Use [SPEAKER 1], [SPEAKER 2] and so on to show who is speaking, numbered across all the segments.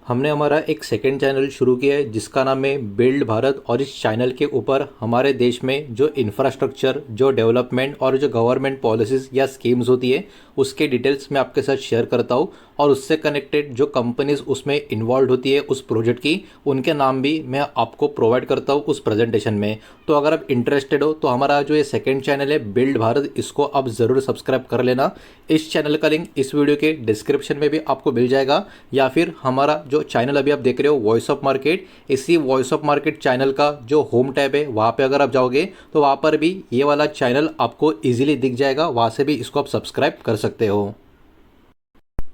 [SPEAKER 1] हमने हमारा एक सेकंड चैनल शुरू किया है जिसका नाम है बिल्ड भारत। और इस चैनल के ऊपर हमारे देश में जो इंफ्रास्ट्रक्चर, जो डेवलपमेंट और जो गवर्नमेंट पॉलिसीज़ या स्कीम्स होती है उसके डिटेल्स मैं आपके साथ शेयर करता हूँ। और उससे कनेक्टेड जो कंपनीज उसमें इन्वॉल्व होती है उस प्रोजेक्ट की, उनके नाम भी मैं आपको प्रोवाइड करता हूँ उस प्रेजेंटेशन में। तो अगर आप इंटरेस्टेड हो तो हमारा जो ये सेकंड चैनल है बिल्ड भारत, इसको आप ज़रूर सब्सक्राइब कर लेना। इस चैनल का लिंक इस वीडियो के डिस्क्रिप्शन में भी आपको मिल जाएगा, या फिर हमारा जो चैनल अभी आप देख रहे हो वॉइस ऑफ मार्केट, इसी वॉइस ऑफ मार्केट चैनल का जो होम टैब है वहाँ पे अगर आप जाओगे तो वहाँ पर भी ये वाला चैनल आपको इजीली दिख जाएगा, वहाँ से भी इसको आप सब्सक्राइब कर सकते हो।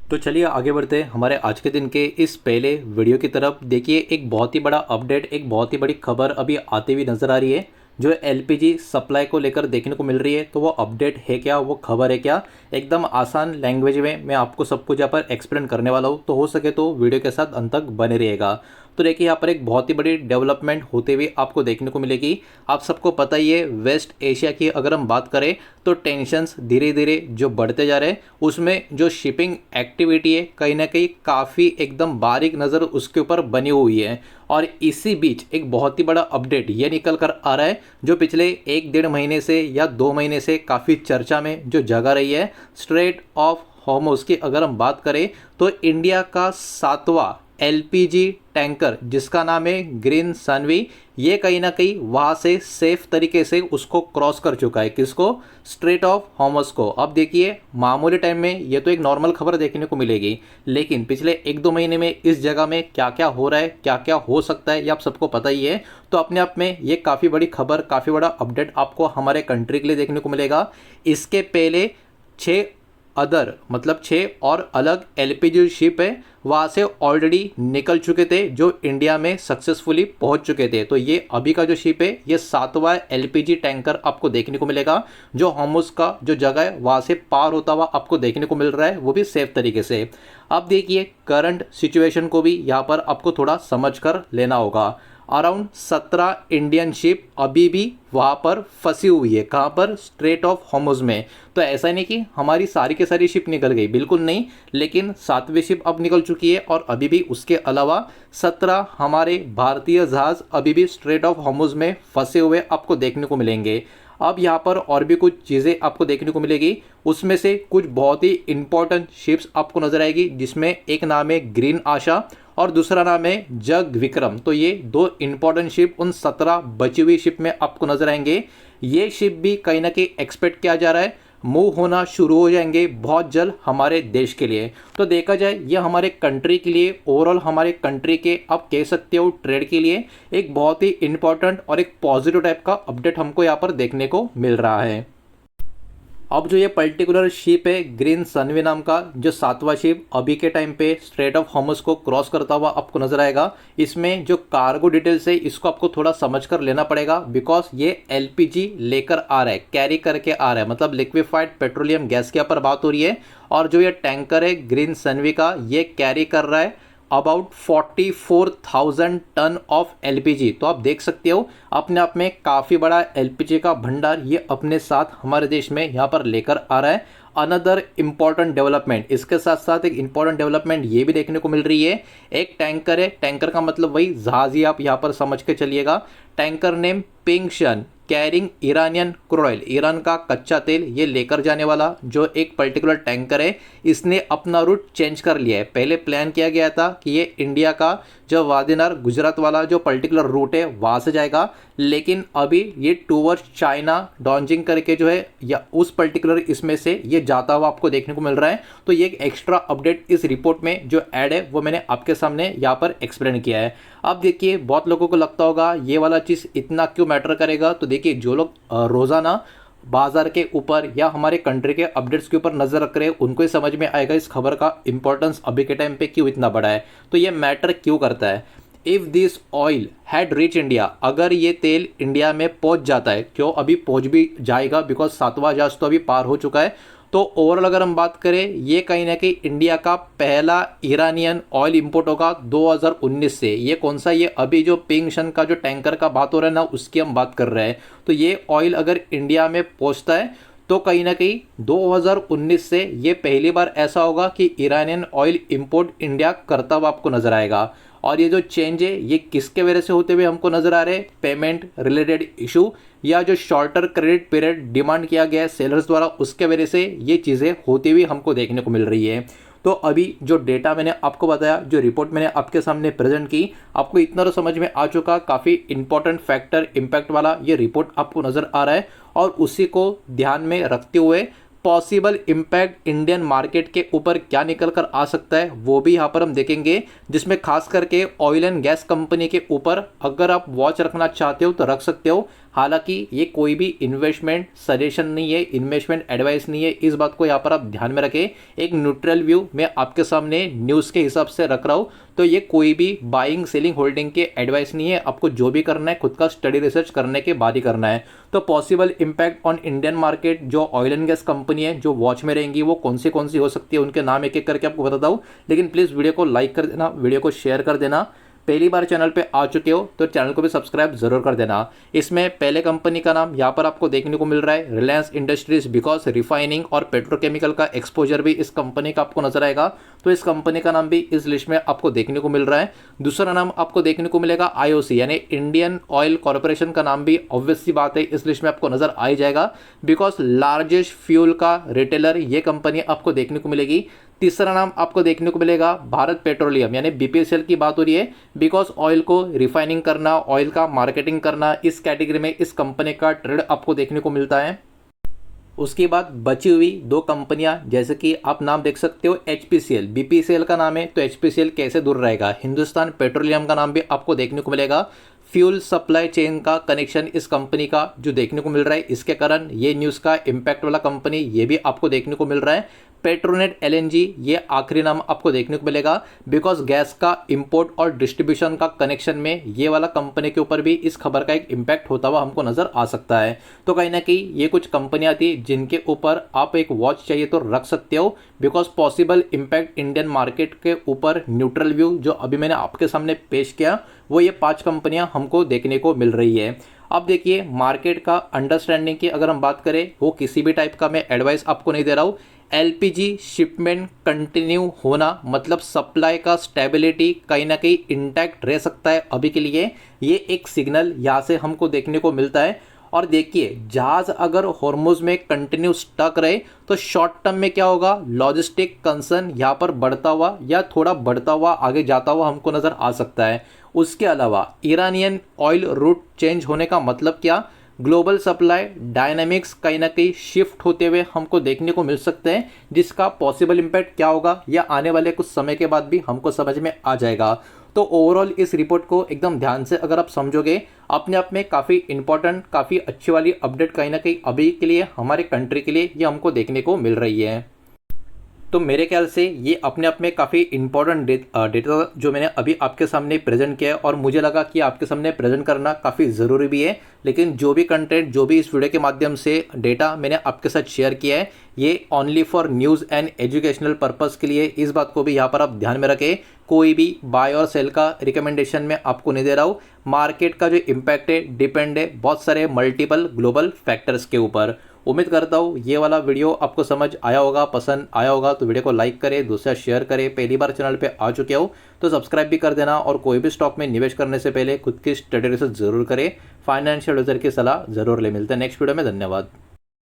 [SPEAKER 1] तो चलिए आगे बढ़ते हैं हमारे आज के दिन के इस पहले वीडियो की तरफ। देखिए, एक बहुत ही बड़ा अपडेट, एक बहुत ही बड़ी खबर अभी आती हुई नज़र आ रही है जो एलपीजी सप्लाई को लेकर देखने को मिल रही है। तो वो अपडेट है क्या, वो खबर है क्या, एकदम आसान लैंग्वेज में मैं आपको सब कुछ यहाँ पर एक्सप्लेन करने वाला हूँ। तो हो सके तो वीडियो के साथ अंत तक बने रहिएगा। तो देखिए, यहाँ पर एक बहुत ही बड़ी डेवलपमेंट होते हुए आपको देखने को मिलेगी। आप सबको पता ही है, वेस्ट एशिया की अगर हम बात करें तो टेंशन्स धीरे धीरे जो बढ़ते जा रहे हैं, उसमें जो शिपिंग एक्टिविटी है कहीं ना कहीं काफ़ी एकदम बारीक नज़र उसके ऊपर बनी हुई है। और इसी बीच एक बहुत ही बड़ा अपडेट ये निकल कर आ रहा है जो पिछले 1-1.5 महीने से या 2 महीने से काफ़ी चर्चा में जो जगह रही है। स्ट्रेट ऑफ हॉर्मुज़ की अगर हम बात करें तो इंडिया का 7वां एलपीजी टैंकर जिसका नाम है ग्रीन सनवी, ये कहीं ना कहीं वहाँ से सेफ तरीके से उसको क्रॉस कर चुका है। किसको? स्ट्रेट ऑफ हॉर्मुज़ को। अब देखिए, मामूली टाइम में ये तो एक नॉर्मल खबर देखने को मिलेगी, लेकिन पिछले 1-2 महीने में इस जगह में क्या क्या हो रहा है, क्या क्या हो सकता है, ये आप सबको पता ही है। तो अपने आप में ये काफ़ी बड़ी खबर, काफ़ी बड़ा अपडेट आपको हमारे कंट्री के लिए देखने को मिलेगा। इसके पहले 6 और अलग एलपीजी शिप है वहाँ से ऑलरेडी निकल चुके थे जो इंडिया में सक्सेसफुली पहुँच चुके थे। तो ये अभी का जो शिप है ये 7वां एलपीजी टैंकर आपको देखने को मिलेगा जो हॉर्मुज़ का जो जगह है वहाँ से पार होता हुआ आपको देखने को मिल रहा है, वो भी सेफ तरीके से। अब देखिए, करंट सिचुएशन को भी यहाँ पर आपको थोड़ा समझ कर लेना होगा। अराउंड 17 इंडियन शिप अभी भी वहाँ पर फंसी हुई है। कहाँ पर? स्ट्रेट ऑफ हॉर्मुज़ में। तो ऐसा नहीं कि हमारी सारी की सारी शिप निकल गई, बिल्कुल नहीं, लेकिन 7वीं शिप अब निकल चुकी है और अभी भी उसके अलावा 17 हमारे भारतीय जहाज़ अभी भी स्ट्रेट ऑफ हॉर्मुज़ में फंसे हुए आपको देखने को मिलेंगे। अब यहाँ पर और भी कुछ चीज़ें आपको देखने को मिलेगी, उसमें से कुछ बहुत ही इंपॉर्टेंट शिप्स आपको नजर आएगी जिसमें एक नाम है ग्रीन आशा और दूसरा नाम है जग विक्रम। तो ये 2 इंपॉर्टेंट शिप उन 17 बची हुई शिप में आपको नजर आएंगे। ये शिप भी कहीं ना कहीं एक्सपेक्ट किया जा रहा है मूव होना शुरू हो जाएंगे बहुत जल्द हमारे देश के लिए। तो देखा जाए ये हमारे कंट्री के लिए, ओवरऑल हमारे कंट्री के आप कह सकते हो ट्रेड के लिए एक बहुत ही इंपॉर्टेंट और एक पॉजिटिव टाइप का अपडेट हमको यहाँ पर देखने को मिल रहा है। अब जो ये पर्टिकुलर शिप है ग्रीन सनवी नाम का, जो 7वां शिप अभी के टाइम पे स्ट्रेट ऑफ हॉर्मुज़ को क्रॉस करता हुआ आपको नजर आएगा। इसमें जो कार्गो डिटेल्स है इसको आपको थोड़ा समझ कर लेना पड़ेगा, बिकॉज ये एलपीजी लेकर आ रहा है, कैरी करके आ रहा है, मतलब लिक्विफाइड पेट्रोलियम गैस के ऊपर बात हो रही है। और जो ये टैंकर है ग्रीन सनवी का, ये कैरी कर रहा है अबाउट 44,000 टन ऑफ एलपीजी। तो आप देख सकते हो अपने आप में काफ़ी बड़ा एलपीजी का भंडार ये अपने साथ हमारे देश में यहाँ पर लेकर आ रहा है। अनदर इम्पॉर्टेंट डेवलपमेंट, इसके साथ साथ एक इम्पॉर्टेंट डेवलपमेंट ये भी देखने को मिल रही है। एक टैंकर है, टैंकर का मतलब वही जहाज ही आप यहाँ पर समझ के चलिएगा। Tanker name Pingshun carrying Iranian crude oil, Iran का कच्चा तेल ये लेकर जाने वाला जो एक पर्टिकुलर टैंकर है, इसने अपना रूट चेंज कर लिया है। पहले प्लान किया गया था कि ये इंडिया का जो वादिनार गुजरात वाला जो पर्टिकुलर रूट है वहाँ से जाएगा, लेकिन अभी ये टूवर्ड्स चाइना डॉन्जिंग करके जो है या उस पर्टिकुलर इसमें से ये जाता हुआ आपको देखने को मिल रहा है। तो ये एक एक्स्ट्रा अपडेट इस रिपोर्ट में जो ऐड है वो मैंने आपके सामने यहाँ पर एक्सप्लेन किया है। अब देखिए, बहुत लोगों को लगता होगा ये वाला चीज़ इतना क्यों मैटर करेगा। तो देखिए, जो लोग रोज़ाना बाजार के ऊपर या हमारे कंट्री के अपडेट्स के ऊपर नजर रख रहे हैं उनको ही समझ में आएगा इस खबर का इंपॉर्टेंस अभी के टाइम पे क्यों इतना बड़ा है। तो ये मैटर क्यों करता है। If this oil had reach India, अगर ये तेल इंडिया में पहुंच जाता है, क्यों अभी पहुंच भी जाएगा बिकॉज 7वां जहाज तो अभी पार हो चुका है। तो ओवरऑल अगर हम बात करें ये कहीं ना कहीं इंडिया का पहला ईरानियन ऑयल इंपोर्ट होगा 2019 से। ये कौन सा? ये अभी जो पिंगशन का जो टैंकर का बात हो रहा है ना, उसकी हम बात कर रहे हैं। तो ये ऑयल अगर इंडिया में पहुंचता है तो कहीं ना कहीं 2019 से ये पहली बार ऐसा होगा कि ईरानियन ऑयल इंपोर्ट इंडिया करता हुआ आपको नजर आएगा। और ये जो चेंज है ये किसके वजह से होते हुए हमको नजर आ रहे हैं, पेमेंट रिलेटेड इशू या जो शॉर्टर क्रेडिट पीरियड डिमांड किया गया है सेलर्स द्वारा, उसके वजह से ये चीज़ें होती हुई हमको देखने को मिल रही है। तो अभी जो डेटा मैंने आपको बताया, जो रिपोर्ट मैंने आपके सामने प्रेजेंट की, आपको इतना तो समझ में आ चुका, काफ़ी इंपॉर्टेंट फैक्टर इम्पैक्ट वाला ये रिपोर्ट आपको नज़र आ रहा है। और उसी को ध्यान में रखते हुए पॉसिबल इम्पैक्ट इंडियन मार्केट के ऊपर क्या निकल कर आ सकता है वो भी यहाँ पर हम देखेंगे, जिसमें खास करके ऑयल एंड गैस कंपनी के ऊपर अगर आप वॉच रखना चाहते हो तो रख सकते हो। हालांकि ये कोई भी इन्वेस्टमेंट सजेशन नहीं है, इन्वेस्टमेंट एडवाइस नहीं है, इस बात को यहाँ पर आप ध्यान में रखें। एक न्यूट्रल व्यू मैं आपके सामने न्यूज़ के हिसाब से रख रहा हूँ, तो ये कोई भी बाइंग सेलिंग होल्डिंग के एडवाइस नहीं है। आपको जो भी करना है खुद का स्टडी रिसर्च करने के बाद ही करना है। तो possible impact on Indian market जो ऑयल एंड गैस कंपनी है जो वॉच में रहेंगी वो कौन सी हो सकती है, उनके नाम एक एक करके आपको बताता हूँ। लेकिन प्लीज़ वीडियो को लाइक कर देना, वीडियो को शेयर कर देना। पहली बार चैनल पे आ चुके हो तो चैनल को भी सब्सक्राइब जरूर कर देना। इसमें पहले कंपनी का नाम यहाँ पर आपको देखने को मिल रहा है रिलायंस इंडस्ट्रीज, बिकॉज रिफाइनिंग और पेट्रोकेमिकल का एक्सपोजर भी इस कंपनी का आपको नजर आएगा, तो इस कंपनी का नाम भी इस लिस्ट में आपको देखने को मिल रहा है। दूसरा नाम आपको देखने को मिलेगा IOC यानी इंडियन ऑयल कॉर्पोरेशन का नाम भी ऑब्वियस सी बात है इस लिस्ट में आपको नजर आ ही जाएगा, बिकॉज लार्जेस्ट फ्यूल का रिटेलर ये कंपनी आपको देखने को मिलेगी। तीसरा नाम आपको देखने को मिलेगा भारत पेट्रोलियम यानी BPCL की बात हो रही है, बिकॉज ऑयल को रिफाइनिंग करना, ऑयल का मार्केटिंग करना, इस कैटेगरी में इस कंपनी का ट्रेड आपको देखने को मिलता है। उसके बाद बची हुई दो कंपनियां, जैसे कि आप नाम देख सकते हो HPCL, BPCL का नाम है तो HPCL कैसे दूर रहेगा। हिंदुस्तान पेट्रोलियम का नाम भी आपको देखने को मिलेगा। फ्यूल सप्लाई चेन का कनेक्शन इस कंपनी का जो देखने को मिल रहा है, इसके कारण ये न्यूज़ का इम्पैक्ट वाला कंपनी ये भी आपको देखने को मिल रहा है। पेट्रोनेट LNG ये आखिरी नाम आपको देखने को मिलेगा, बिकॉज गैस का इंपोर्ट और डिस्ट्रीब्यूशन का कनेक्शन में ये वाला कंपनी के ऊपर भी इस खबर का एक इम्पैक्ट होता हुआ हमको नजर आ सकता है। तो कहीं ना कहीं ये कुछ कंपनियां थी जिनके ऊपर आप एक वॉच चाहिए तो रख सकते हो, because possible impact Indian market के ऊपर न्यूट्रल व्यू जो अभी मैंने आपके सामने पेश किया वो ये 5 कंपनियां हमको देखने को मिल रही है। अब देखिए मार्केट का अंडरस्टैंडिंग की अगर हम बात करें, वो किसी भी टाइप का मैं एडवाइस आपको नहीं दे रहा हूँ। LPG शिपमेंट कंटिन्यू होना मतलब सप्लाई का स्टेबिलिटी कहीं ना कहीं इंटैक्ट रह सकता है अभी के लिए, ये एक सिग्नल यहाँ से हमको देखने को मिलता है। और देखिए जहाज अगर हॉर्मुज में कंटिन्यू स्टक रहे तो शॉर्ट टर्म में क्या होगा, लॉजिस्टिक कंसर्न यहाँ पर बढ़ता हुआ या थोड़ा बढ़ता हुआ आगे जाता हुआ हमको नज़र आ सकता है। उसके अलावा ईरानियन ऑयल रूट चेंज होने का मतलब क्या, ग्लोबल सप्लाई डायनामिक्स कहीं ना कहीं शिफ्ट होते हुए हमको देखने को मिल सकते हैं, जिसका पॉसिबल इम्पैक्ट क्या होगा या आने वाले कुछ समय के बाद भी हमको समझ में आ जाएगा। तो ओवरऑल इस रिपोर्ट को एकदम ध्यान से अगर आप समझोगे, अपने आप में काफ़ी इंपॉर्टेंट, काफ़ी अच्छी वाली अपडेट कहीं ना कहीं अभी के लिए हमारे कंट्री के लिए ये हमको देखने को मिल रही है। तो मेरे ख्याल से ये अपने आप में काफ़ी इंपॉर्टेंट डेटा जो मैंने अभी आपके सामने प्रेजेंट किया है, और मुझे लगा कि आपके सामने प्रेजेंट करना काफ़ी ज़रूरी भी है। लेकिन जो भी कंटेंट, जो भी इस वीडियो के माध्यम से डेटा मैंने आपके साथ शेयर किया है, ये only for news and educational purpose के लिए, इस बात को भी यहाँ पर आप ध्यान में रखें। कोई भी बाय और सेल का रिकमेंडेशन मैं आपको नहीं दे रहा हूँ। मार्केट का जो इम्पैक्ट है डिपेंड है बहुत सारे मल्टीपल ग्लोबल फैक्टर्स के ऊपर। उम्मीद करता हूँ ये वाला वीडियो आपको समझ आया होगा, पसंद आया होगा, तो वीडियो को लाइक करें, दूसरा शेयर करें। पहली बार चैनल पे आ चुके हो तो सब्सक्राइब भी कर देना, और कोई भी स्टॉक में निवेश करने से पहले खुद की स्टडी रिसर्च जरूर करें, फाइनेंशियल एडवाइजर की सलाह जरूर ले। मिलते हैं नेक्स्ट वीडियो में, धन्यवाद।